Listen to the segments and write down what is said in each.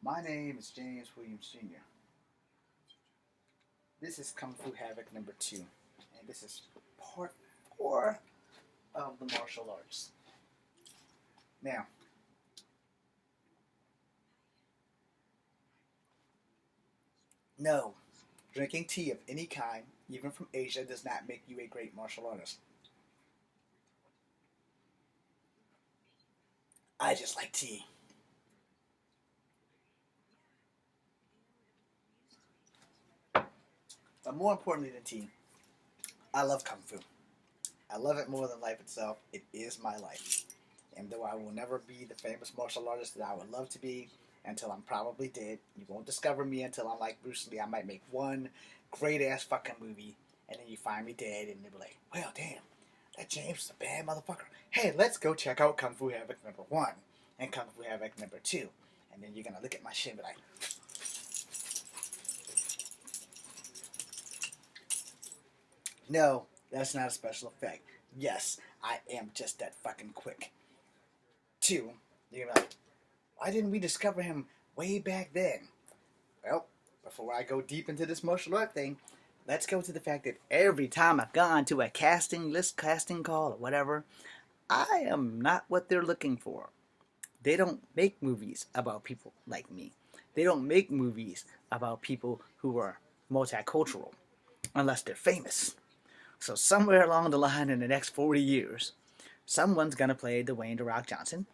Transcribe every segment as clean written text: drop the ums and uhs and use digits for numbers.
My name is James Williams Jr. This is Kung Fu Havoc number 2, and this is part 4 of the martial arts. Now, no, drinking tea of any kind, even from Asia, does not make you a great martial artist. I just like tea. But more importantly than tea, I love Kung Fu. I love it more than life itself. It is my life. And though I will never be the famous martial artist that I would love to be until I'm probably dead, you won't discover me until I'm like Bruce Lee. I might make one great ass fucking movie, and then you find me dead, and they'll be like, well, damn, that James is a bad motherfucker. Hey, let's go check out Kung Fu Havoc number 1 and Kung Fu Havoc number 2. And then you're going to look at my shit and be like, no, that's not a special effect. Yes, I am just that fucking quick. 2, you're going to be like, why didn't we discover him way back then? Well, before I go deep into this martial art thing, let's go to the fact that every time I've gone to a casting list, casting call, or whatever, I am not what they're looking for. They don't make movies about people like me. They don't make movies about people who are multicultural, unless they're famous. So somewhere along the line in the next 40 years, someone's going to play Dwayne "The Rock" Johnson.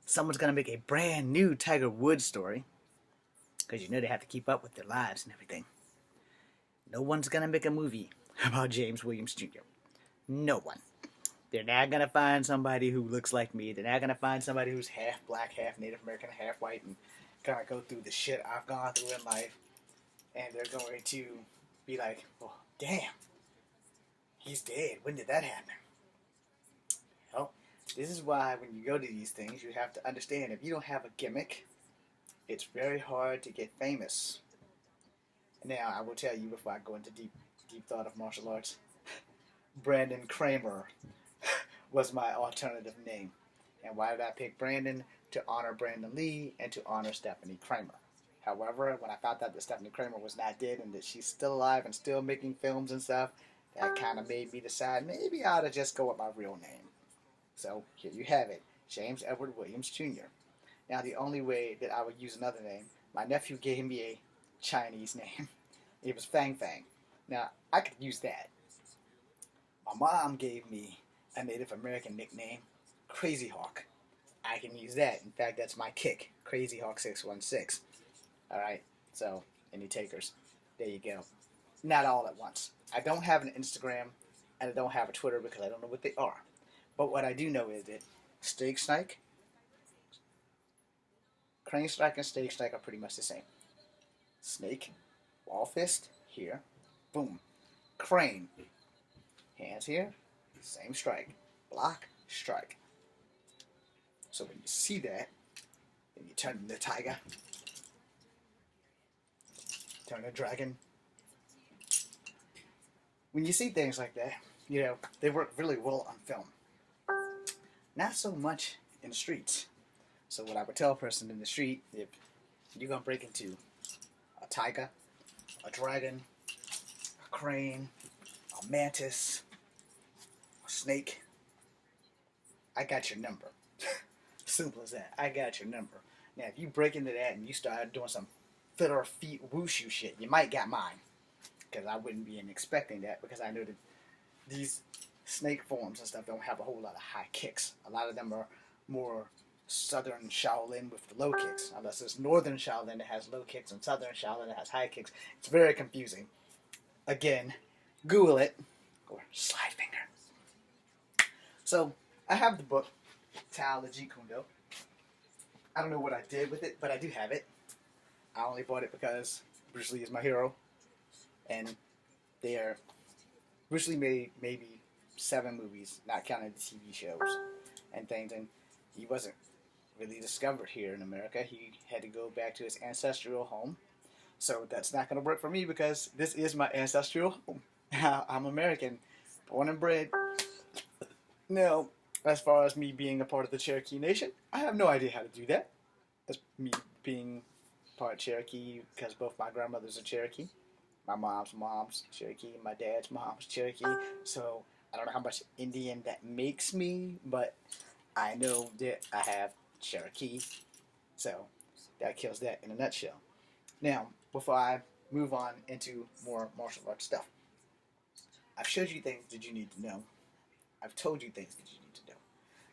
Someone's going to make a brand new Tiger Woods story, because you know they have to keep up with their lives and everything. No one's going to make a movie about James Williams Jr. No one. They're not going to find somebody who looks like me. They're not going to find somebody who's half black, half Native American, half white, and kind of go through the shit I've gone through in life. And they're going to be like, oh, damn, he's dead. When did that happen? Well, this is why when you go to these things, you have to understand if you don't have a gimmick, it's very hard to get famous. Now, I will tell you before I go into deep thought of martial arts, Brandon Kramer was my alternative name. And why did I pick Brandon? To honor Brandon Lee and to honor Stephanie Kramer. However, when I found out that Stephanie Kramer was not dead and that she's still alive and still making films and stuff, that kind of made me decide maybe I ought to just go with my real name. So here you have it, James Edward Williams Jr. Now, the only way that I would use another name, my nephew gave me a Chinese name. It was Fang Fang. Now, I could use that. My mom gave me a Native American nickname, Crazy Hawk. I can use that. In fact, that's my kick, Crazy Hawk 616. Alright, so, any takers? There you go. Not all at once. I don't have an Instagram, and I don't have a Twitter because I don't know what they are. But what I do know is that Steak Snake, Crane Strike and Steak Snake are pretty much the same. Snake, wall fist, here, boom. Crane, hands here, same strike. Block, strike. So when you see that, then you turn into tiger, turn to dragon. When you see things like that, you know, they work really well on film. Not so much in the streets. So what I would tell a person in the street, if you're going to break into a tiger, a dragon, a crane, a mantis, a snake, I got your number. Simple as that. I got your number. Now, if you break into that and you start doing some fiddler feet wushu shit, you might got mine. Because I wouldn't be expecting that, because I know that these snake forms and stuff don't have a whole lot of high kicks. A lot of them are more southern Shaolin with the low kicks. Unless it's northern Shaolin that has low kicks and southern Shaolin that has high kicks. It's very confusing. Again, Google it, or slide finger. So, I have the book, Tao of Jeet Kune Do. I don't know what I did with it, but I do have it. I only bought it because Bruce Lee is my hero. And Bruce Lee made maybe 7 movies, not counting the TV shows and things, and he wasn't really discovered here in America. He had to go back to his ancestral home. So that's not going to work for me because this is my ancestral home. I'm American, born and bred. Now, as far as me being a part of the Cherokee Nation, I have no idea how to do that. That's me being part Cherokee because both my grandmothers are Cherokee. My mom's Cherokee. My dad's mom's Cherokee. So I don't know how much Indian that makes me, but I know that I have Cherokee. So that kills that in a nutshell. Now, before I move on into more martial arts stuff, I've showed you things that you need to know. I've told you things that you need to know.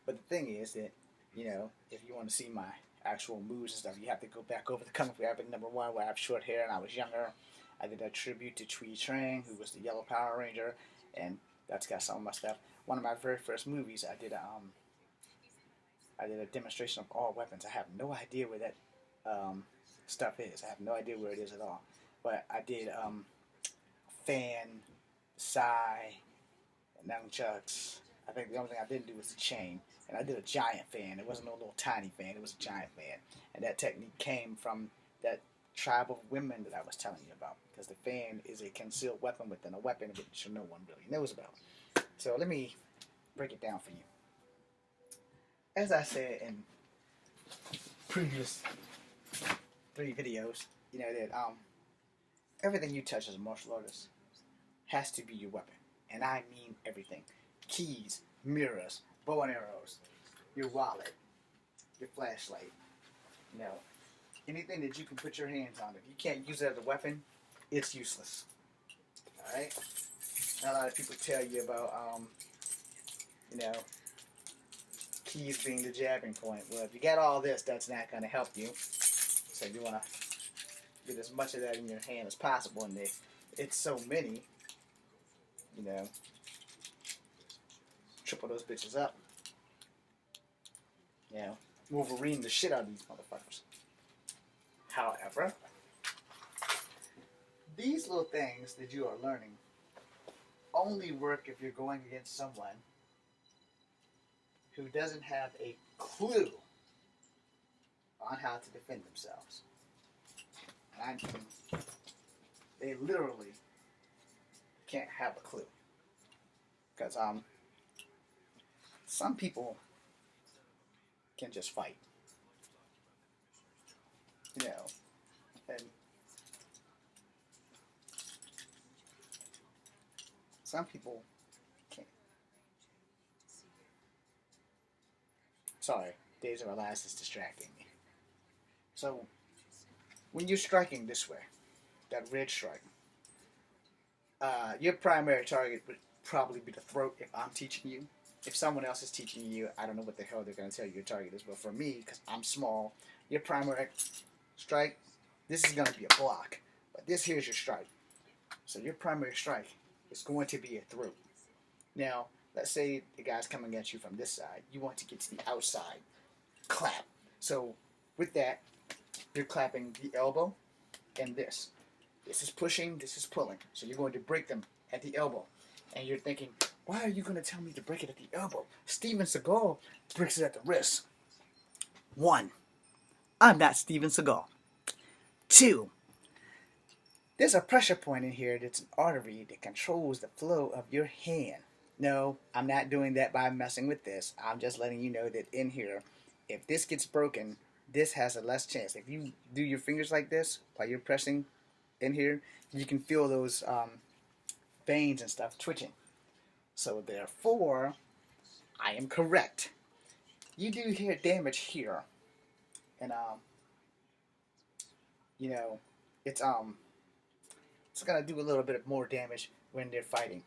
But the thing is that, if you want to see my actual moves and stuff, you have to go back over the Kung Fu Epic #1 where I have short hair and I was younger. I did a tribute to Chui Trang, who was the Yellow Power Ranger, and that's got some of my stuff. One of my very first movies, I did a demonstration of all weapons. I have no idea where that stuff is. I have no idea where it is at all. But I did fan, sai, nunchucks. I think the only thing I didn't do was the chain. And I did a giant fan. It wasn't no little tiny fan. It was a giant fan. And that technique came from that tribe of women that I was telling you about. Because the fan is a concealed weapon within a weapon which no one really knows about. So let me break it down for you. As I said in previous 3 videos, that everything you touch as a martial artist has to be your weapon. And I mean everything. Keys, mirrors, bow and arrows, your wallet, your flashlight, anything that you can put your hands on. If you can't use it as a weapon, it's useless. Alright? A lot of people tell you about, keys being the jabbing point. Well, if you got all this, that's not going to help you. So you want to get as much of that in your hand as possible. And it's so many, triple those bitches up. Wolverine the shit out of these motherfuckers. However, these little things that you are learning only work if you're going against someone who doesn't have a clue on how to defend themselves. And I mean, they literally can't have a clue. Because some people can just fight. And some people can't. Sorry, Days of Our Lives is distracting me. So, when you're striking this way, that red strike, your primary target would probably be the throat if I'm teaching you. If someone else is teaching you, I don't know what the hell they're going to tell you your target is. But for me, because I'm small, your primary strike, this is going to be a block. But this here is your strike. So your primary strike is going to be a throat. Now, let's say the guy's coming at you from this side. You want to get to the outside. Clap. So with that, you're clapping the elbow and this. This is pushing, this is pulling. So you're going to break them at the elbow. And you're thinking, why are you going to tell me to break it at the elbow? Steven Seagal breaks it at the wrist. 1, I'm not Steven Seagal. 2, there's a pressure point in here that's an artery that controls the flow of your hand. No, I'm not doing that by messing with this. I'm just letting you know that in here, if this gets broken, this has a less chance. If you do your fingers like this while you're pressing in here, you can feel those veins and stuff twitching. So therefore, I am correct. You do hear damage here, and it's gonna do a little bit more damage when they're fighting.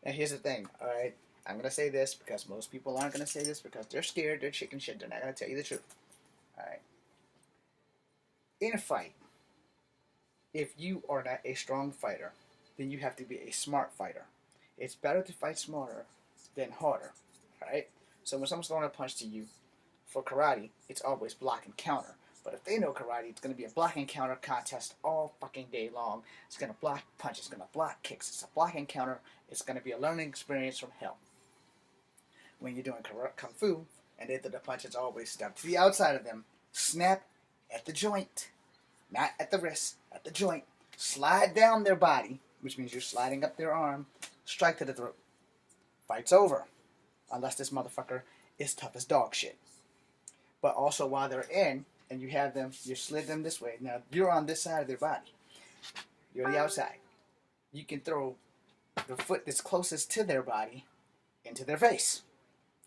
Now here's the thing, all right? I'm gonna say this because most people aren't gonna say this because they're scared. They're chicken shit. They're not gonna tell you the truth. All right. In a fight, if you are not a strong fighter, then you have to be a smart fighter. It's better to fight smarter than harder, alright? So when someone's throwing a punch to you, for karate, it's always block and counter. But if they know karate, it's going to be a block and counter contest all fucking day long. It's going to block punches, it's going to block kicks, it's a block and counter. It's going to be a learning experience from hell. When you're doing kung fu, and they throw the punch, it's always step to the outside of them, snap at the joint, not at the wrist, at the joint, slide down their body, which means you're sliding up their arm, strike to the throat. Fight's over. Unless this motherfucker is tough as dog shit. But also while they're in, and you have them, you slid them this way. Now you're on this side of their body. You're the outside. You can throw the foot that's closest to their body into their face.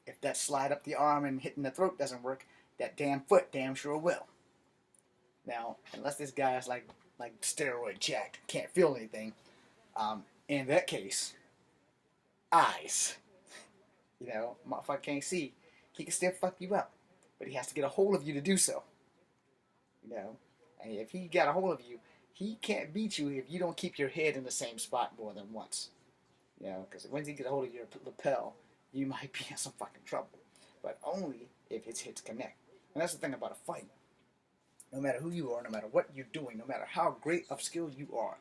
If that slide up the arm and hitting the throat doesn't work, that damn foot damn sure will. Now, unless this guy is like steroid jacked, can't feel anything, in that case, eyes. You know, motherfucker can't see. He can still fuck you up, but he has to get a hold of you to do so. You know, and if he got a hold of you, he can't beat you if you don't keep your head in the same spot more than once. You know, because once he gets a hold of your lapel, you might be in some fucking trouble. But only if his hits connect. And that's the thing about a fight. No matter who you are, no matter what you're doing, no matter how great of skill you are,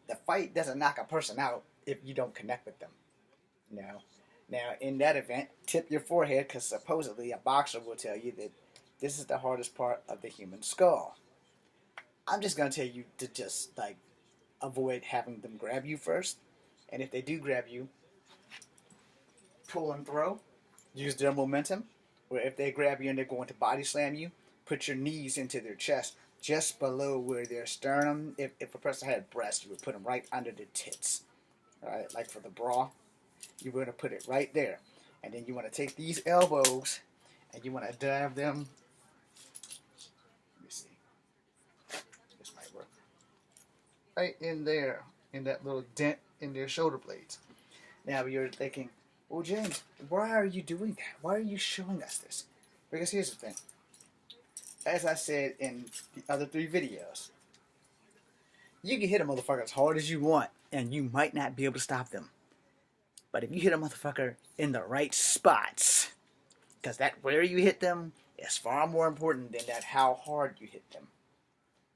the fight doesn't knock a person out if you don't connect with them. You know? Now, in that event, tip your forehead, because supposedly a boxer will tell you that this is the hardest part of the human skull. I'm just going to tell you to just, like, avoid having them grab you first. And if they do grab you, pull and throw. Use their momentum. Or if they grab you and they're going to body slam you, put your knees into their chest, just below where their sternum. If a person had breast, you would put them right under the tits. Right? Like for the bra, you're going to put it right there. And then you want to take these elbows and you want to dive them. Let me see. This might work. Right in there, in that little dent in their shoulder blades. Now you're thinking, well, James, why are you doing that? Why are you showing us this? Because here's the thing. As I said in the other 3 videos, you can hit a motherfucker as hard as you want, and you might not be able to stop them. But if you hit a motherfucker in the right spots, because that where you hit them is far more important than that how hard you hit them.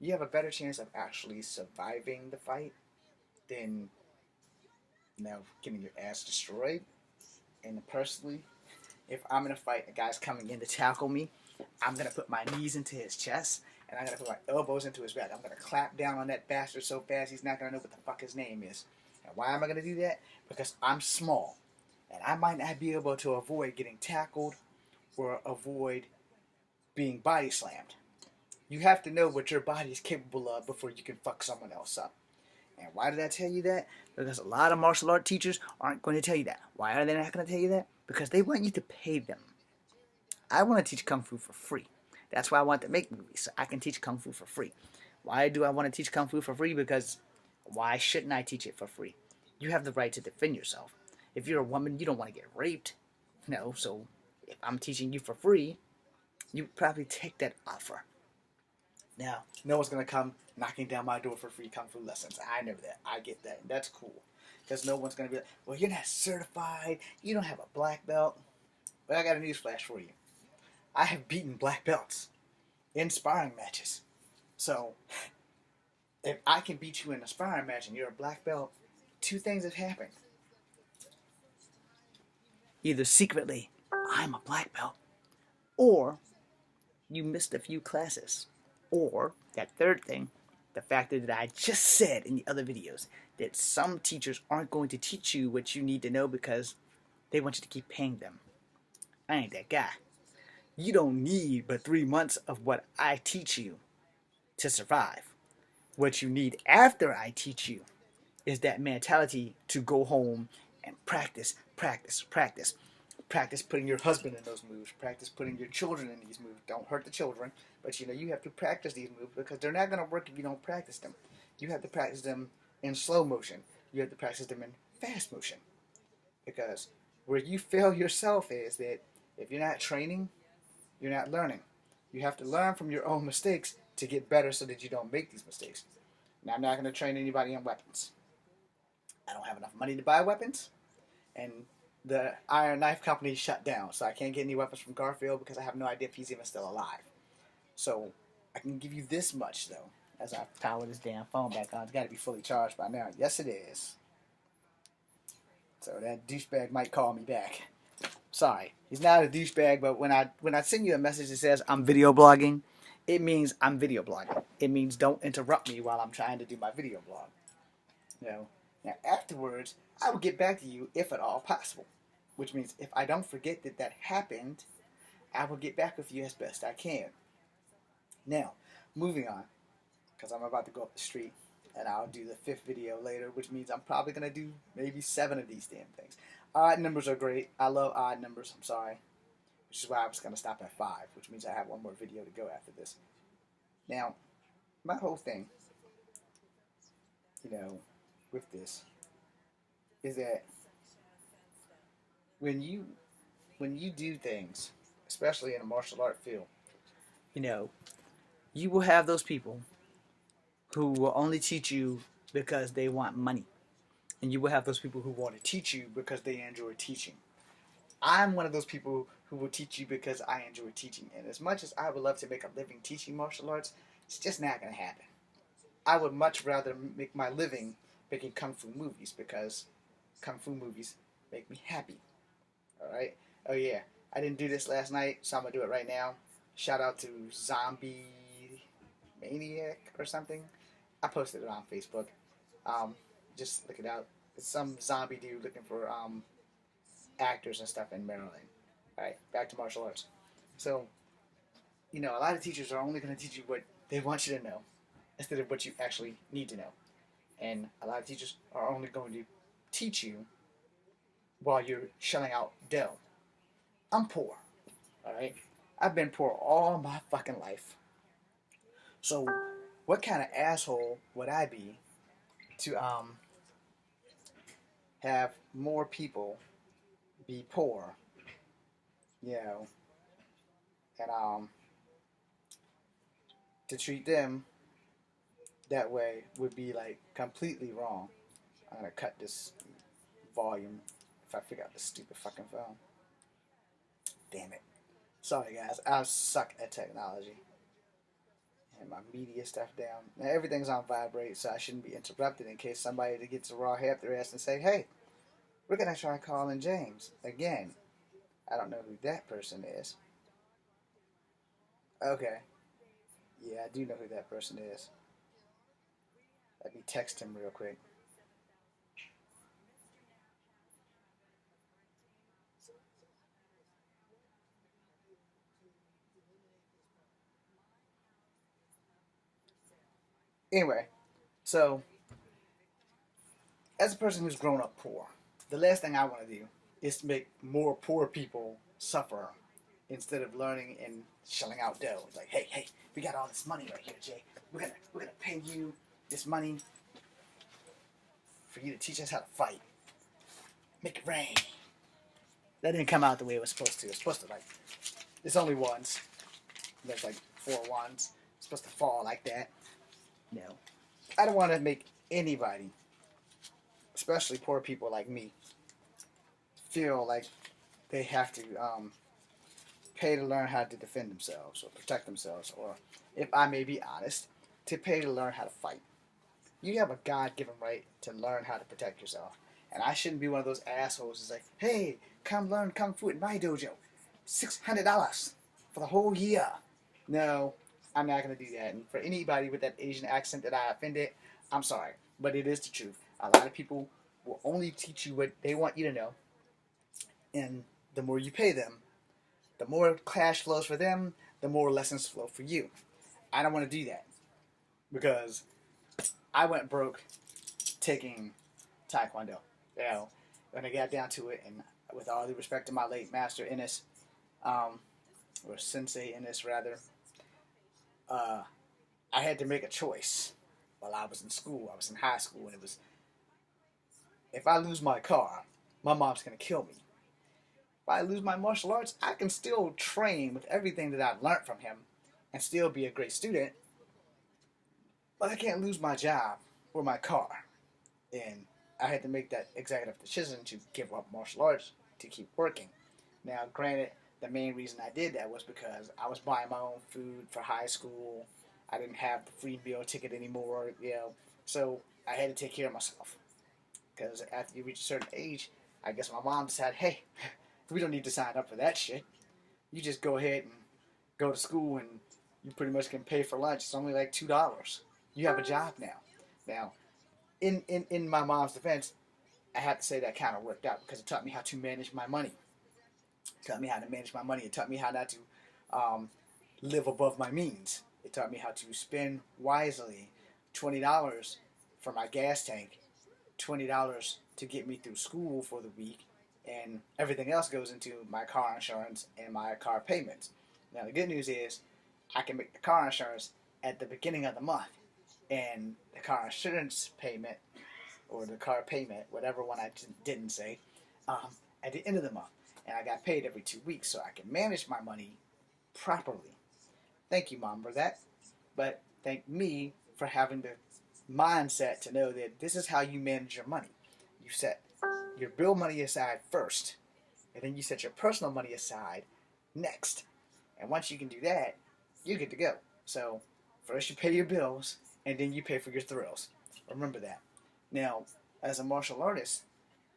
You have a better chance of actually surviving the fight than, you know, getting your ass destroyed. And personally, if I'm in a fight, a guy's coming in to tackle me, I'm going to put my knees into his chest, and I'm going to put my elbows into his back. I'm going to clap down on that bastard so fast he's not going to know what the fuck his name is. And why am I going to do that? Because I'm small, and I might not be able to avoid getting tackled or avoid being body slammed. You have to know what your body is capable of before you can fuck someone else up. And why did I tell you that? Because a lot of martial art teachers aren't going to tell you that. Why are they not going to tell you that? Because they want you to pay them. I want to teach Kung Fu for free. That's why I want to make movies, so I can teach Kung Fu for free. Why do I want to teach Kung Fu for free? Because why shouldn't I teach it for free? You have the right to defend yourself. If you're a woman, you don't want to get raped. No, so if I'm teaching you for free, you probably take that offer. Now, no one's going to come knocking down my door for free Kung Fu lessons. I know that. I get that. That's cool. Because no one's going to be like, well, you're not certified. You don't have a black belt. Well, I got a news flash for you. I have beaten black belts in sparring matches. So, if I can beat you in a sparring match and you're a black belt, 2 things have happened. Either secretly, I'm a black belt, or you missed a few classes. Or, that 3rd thing, the fact that I just said in the other videos that some teachers aren't going to teach you what you need to know because they want you to keep paying them. I ain't that guy. You don't need but 3 months of what I teach you to survive. What you need after I teach you is that mentality to go home and practice, practice, practice. Practice putting your husband in those moves. Practice putting your children in these moves. Don't hurt the children, but you know you have to practice these moves because they're not going to work if you don't practice them. You have to practice them in slow motion. You have to practice them in fast motion. Because where you fail yourself is that if you're not training, you're not learning. You have to learn from your own mistakes to get better so that you don't make these mistakes. Now, I'm not going to train anybody on weapons. I don't have enough money to buy weapons, and the Iron Knife Company shut down, so I can't get any weapons from Garfield because I have no idea if he's even still alive. So, I can give you this much, though, as I power this damn phone back on. It's got to be fully charged by now. Yes, it is. So, that douchebag might call me back. Sorry, he's not a douchebag, but when I send you a message that says I'm video blogging, it means I'm video blogging. It means don't interrupt me while I'm trying to do my video blog. You know? Now, afterwards, I will get back to you if at all possible. Which means if I don't forget that happened, I will get back with you as best I can. Now, moving on, because I'm about to go up the street, and I'll do the 5th video later, which means I'm probably going to do maybe 7 of these damn things. Odd numbers are great. I love odd numbers. I'm sorry. Which is why I was going to stop at 5, which means I have one more video to go after this. Now, my whole thing, with this, is that when you do things, especially in a martial art field, you will have those people who will only teach you because they want money. And you will have those people who want to teach you because they enjoy teaching. I'm one of those people who will teach you because I enjoy teaching. And as much as I would love to make a living teaching martial arts, it's just not going to happen. I would much rather make my living making kung fu movies because kung fu movies make me happy. Alright? Oh yeah, I didn't do this last night, so I'm going to do it right now. Shout out to Zombie Maniac or something. I posted it on Facebook. Just look it out. It's some zombie dude looking for actors and stuff in Maryland. Alright, back to martial arts. So, a lot of teachers are only going to teach you what they want you to know instead of what you actually need to know. And a lot of teachers are only going to teach you while you're shelling out dough. I'm poor. Alright? I've been poor all my fucking life. So, what kind of asshole would I be to have more people be poor, and to treat them that way would be like completely wrong. I'm gonna cut this volume if I figure out this stupid fucking phone. Damn it. Sorry guys, I suck at technology. And my media stuff down. Now everything's on vibrate, so I shouldn't be interrupted in case somebody gets a raw hair up their ass and say, hey, we're gonna try calling James again. I don't know who that person is. Okay. Yeah, I do know who that person is. Let me text him real quick. Anyway, so as a person who's grown up poor, the last thing I want to do is to make more poor people suffer instead of learning and shelling out dough. It's like, hey, we got all this money right here, Jay. We're gonna pay you this money for you to teach us how to fight. Make it rain. That didn't come out the way it was supposed to. It's supposed to it's only ones. There's like 4 ones. It's supposed to fall like that. No. I don't want to make anybody, especially poor people like me, feel like they have to pay to learn how to defend themselves or protect themselves, or, if I may be honest, to pay to learn how to fight. You have a God-given right to learn how to protect yourself. And I shouldn't be one of those assholes who's like, hey, come learn Kung Fu at my dojo. $600 for the whole year. No, I'm not going to do that. And for anybody with that Asian accent that I offended, I'm sorry. But it is the truth. A lot of people will only teach you what they want you to know. And the more you pay them, the more cash flows for them, the more lessons flow for you. I don't want to do that. Because I went broke taking Taekwondo. When I got down to it, and with all due respect to my late master Ennis, or Sensei Ennis rather, I had to make a choice while I was in school. I was in high school, and it was, if I lose my car, my mom's going to kill me. If I lose my martial arts, I can still train with everything that I've learned from him and still be a great student, but I can't lose my job or my car. And I had to make that executive decision to give up martial arts to keep working. Now, granted, the main reason I did that was because I was buying my own food for high school. I didn't have the free meal ticket anymore, so I had to take care of myself. Because after you reach a certain age, I guess my mom decided, hey, we don't need to sign up for that shit. You just go ahead and go to school and you pretty much can pay for lunch. It's only like $2. You have a job now. Now, in my mom's defense, I have to say that kind of worked out because it taught me how to manage my money. It taught me how to manage my money. It taught me how not to live above my means. It taught me how to spend wisely. $20 for my gas tank, $20 to get me through school for the week, and everything else goes into my car insurance and my car payments. Now the good news is I can make the car insurance at the beginning of the month, and the car insurance payment, or the car payment, whatever one I didn't say, at the end of the month. And I got paid every 2 weeks, so I can manage my money properly. Thank you, Mom, for that. But thank me for having the mindset to know that this is how you manage your money. You set your bill money aside first, and then you set your personal money aside next. And once you can do that, you're good to go. So first you pay your bills, and then you pay for your thrills. Remember that. Now, as a martial artist,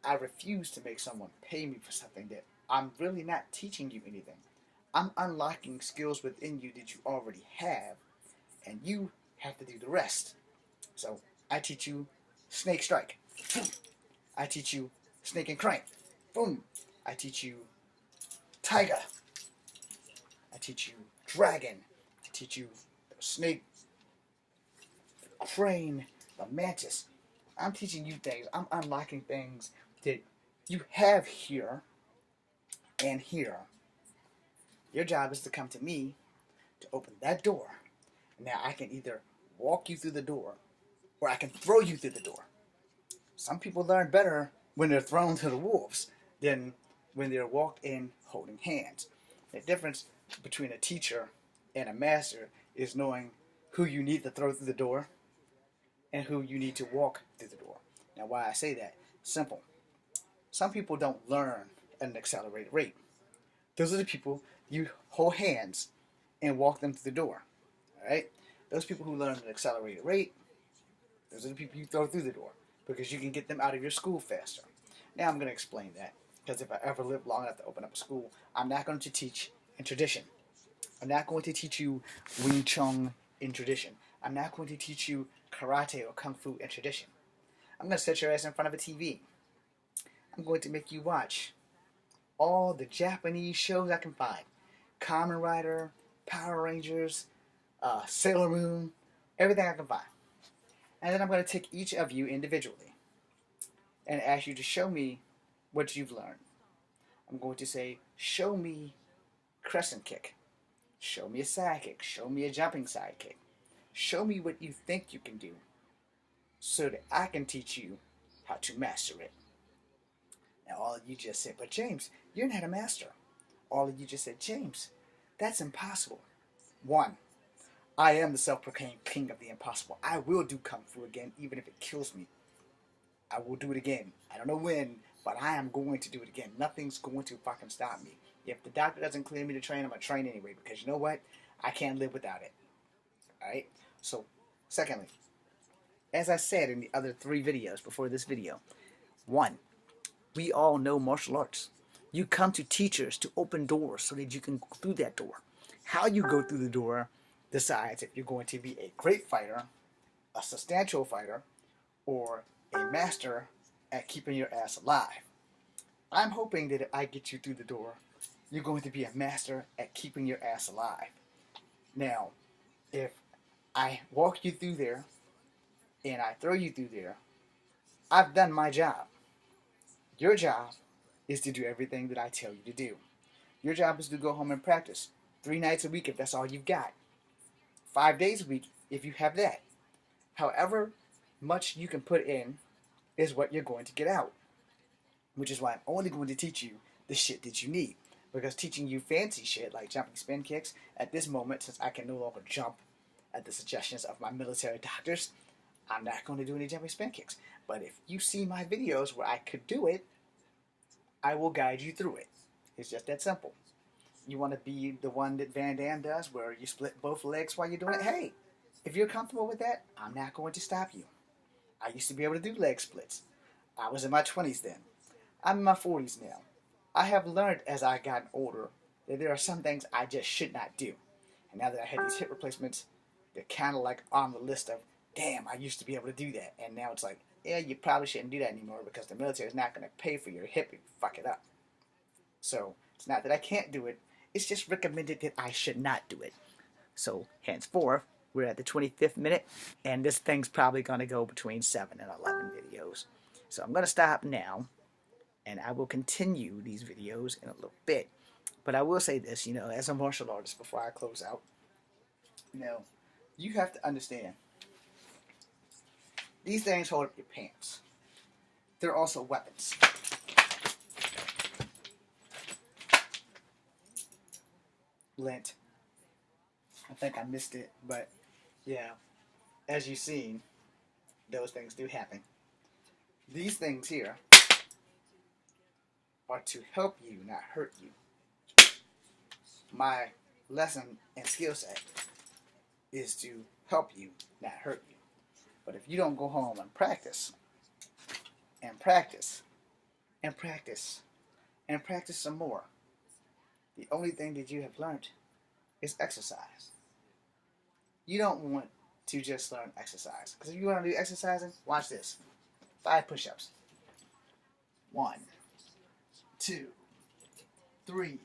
I refuse to make someone pay me for something that I'm really not teaching you anything. I'm unlocking skills within you that you already have, and you have to do the rest. So I teach you snake strike. I teach you snake and crank. Boom. I teach you tiger. I teach you dragon. I teach you the snake, the crane, the mantis. I'm teaching you things. I'm unlocking things that you have here and here. Your job is to come to me to open that door. Now I can either walk you through the door or I can throw you through the door. Some people learn better when they're thrown to the wolves than when they're walked in holding hands. The difference between a teacher and a master is knowing who you need to throw through the door and who you need to walk through the door. Now why I say that? Simple. Some people don't learn at an accelerated rate. Those are the people you hold hands and walk them through the door. Alright? Those people who learn at an accelerated rate, those are the people you throw through the door, because you can get them out of your school faster. Now I'm going to explain that, because if I ever live long enough to open up a school, I'm not going to teach in tradition. I'm not going to teach you Wing Chun in tradition. I'm not going to teach you karate or kung fu in tradition. I'm going to set your ass in front of a TV. I'm going to make you watch all the Japanese shows I can find. Kamen Rider, Power Rangers, Sailor Moon, everything I can find. And then I'm going to take each of you individually and ask you to show me what you've learned. I'm going to say, show me crescent kick. Show me a side kick. Show me a jumping side kick. Show me what you think you can do so that I can teach you how to master it. Now all of you just said, but James, you're not a master. All of you just said, James, that's impossible. One, I am the self-proclaimed king of the impossible. I will do Kung Fu again, even if it kills me. I will do it again. I don't know when, but I am going to do it again. Nothing's going to fucking stop me. If the doctor doesn't clear me to train, I'm going to train anyway, because you know what? I can't live without it. Alright? So, secondly, as I said in the other 3 videos before this video, 1, we all know martial arts. You come to teachers to open doors so that you can go through that door. How you go through the door decides if you're going to be a great fighter, a substantial fighter, or a master at keeping your ass alive. I'm hoping that if I get you through the door, you're going to be a master at keeping your ass alive. Now, if I walk you through there and I throw you through there, I've done my job. Your job is to do everything that I tell you to do. Your job is to go home and practice 3 nights a week if that's all you've got. 5 days a week if you have that. However much you can put in is what you're going to get out. Which is why I'm only going to teach you the shit that you need. Because teaching you fancy shit like jumping spin kicks, at this moment, since I can no longer jump at the suggestions of my military doctors, I'm not going to do any jumping spin kicks. But if you see my videos where I could do it, I will guide you through it. It's just that simple. You want to be the one that Van Damme does, where you split both legs while you're doing it? Hey, if you're comfortable with that, I'm not going to stop you. I used to be able to do leg splits. I was in my 20s then. I'm in my 40s now. I have learned as I gotten older that there are some things I just should not do. And now that I had these hip replacements, they're kind of like on the list of, damn, I used to be able to do that. And now it's like, yeah, you probably shouldn't do that anymore because the military is not going to pay for your hip if you fuck it up. So it's not that I can't do it. It's just recommended that I should not do it. So henceforth, we're at the 25th minute, and this thing's probably going to go between 7 and 11 videos. So I'm going to stop now, and I will continue these videos in a little bit. But I will say this, as a martial artist, before I close out, you have to understand, these things hold up your pants. They're also weapons. Lint. I think I missed it, but yeah, as you've seen, those things do happen. These things here are to help you, not hurt you. My lesson and skill set is to help you, not hurt you. But if you don't go home and practice, and practice, and practice, and practice some more, the only thing that you have learned is exercise. You don't want to just learn exercise. Because if you want to do exercising, watch this. 5 push-ups. 1, 2, 3,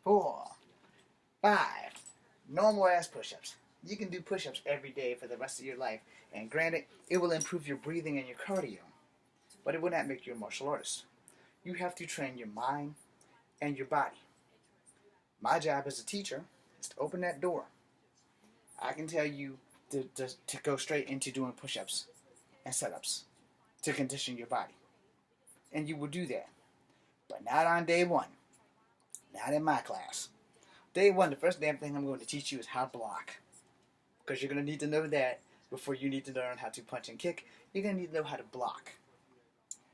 4, 5. Normal ass push-ups. You can do push-ups every day for the rest of your life. And granted, it will improve your breathing and your cardio. But it will not make you a martial artist. You have to train your mind and your body. My job as a teacher is to open that door. I can tell you to go straight into doing push-ups and set-ups to condition your body. And you will do that. But not on day 1. Not in my class. Day 1, the first damn thing I'm going to teach you is how to block. Because you're going to need to know that before you need to learn how to punch and kick. You're going to need to know how to block.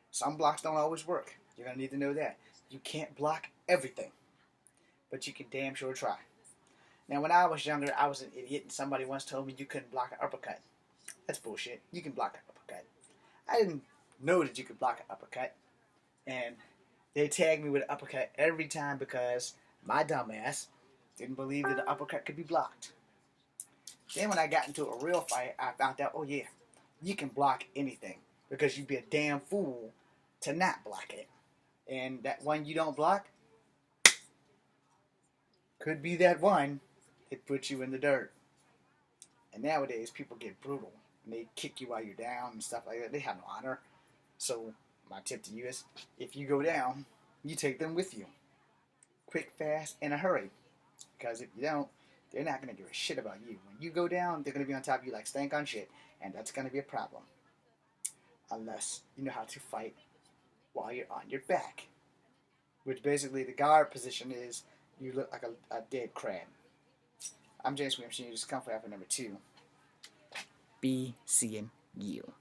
Some blocks don't always work. You're going to need to know that. You can't block everything. But you can damn sure try. Now, when I was younger, I was an idiot, and somebody once told me you couldn't block an uppercut. That's bullshit. You can block an uppercut. I didn't know that you could block an uppercut. And they tagged me with an uppercut every time because my dumbass didn't believe that an uppercut could be blocked. Then when I got into a real fight, I found out, oh yeah, you can block anything because you'd be a damn fool to not block it. And that one you don't block could be that one that puts you in the dirt. And nowadays, people get brutal. And they kick you while you're down and stuff like that. They have no honor. So, my tip to you is, if you go down, you take them with you. Quick, fast, in a hurry. Because if you don't, they're not going to give a shit about you. When you go down, they're going to be on top of you like stank on shit. And that's going to be a problem. Unless you know how to fight while you're on your back. Which basically, the guard position is, you look like a dead crab. I'm James Williams, Senior Discomfort After number 2. Be seeing you.